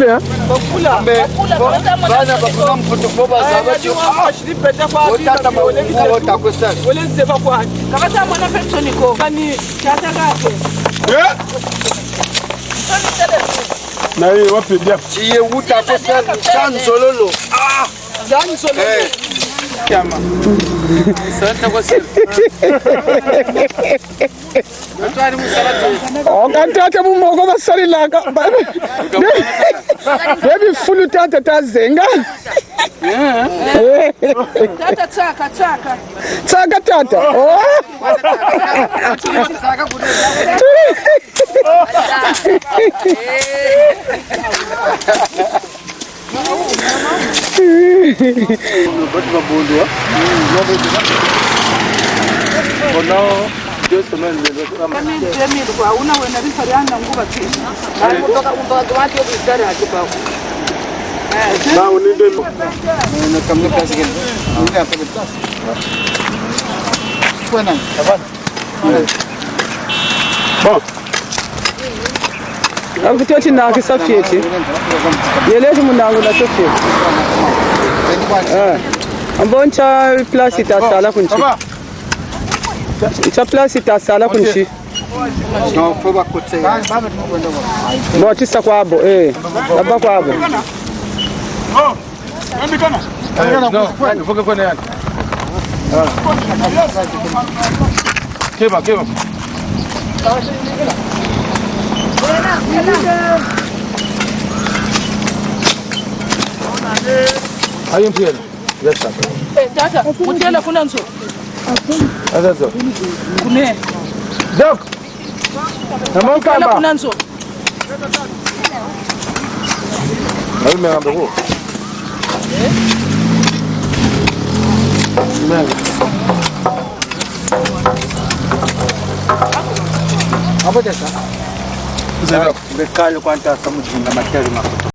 Bakula. Bana bakuna mfutukoba zabati. Shiripeta kwa utata mawele utakwesa. Wole nzeba kwa. Kabata mwana pensioni ko. Kani chata gato. Na hiyo wapi dia? Chiye utakwesa chanzololo. Chanzololo. Kama. Santa kwa siri. Atwari musalatu. Okatata mumoko basalilaka. Baby fulu tata tazenga. Tata tsaka. Tsaka tata. Oh. Tsaka kude. Akutoti na kisafieti. Yelezi munangu na tofi. Amboncha place itasala kunchi. Cha place itasala kunchi. No foba kutega. Botisa kwabo baba kwabo. Andikana. No, foka kone yani. Keba. Hayo mpira. Yes sir. Tata, mutela kuna nzo. Azazo. Kune. Dok. Namon Tela kamba. kuna nzo. Hayo meambe ko. Hapo sasa. Bekalo kwanta samujinga materi mafuta.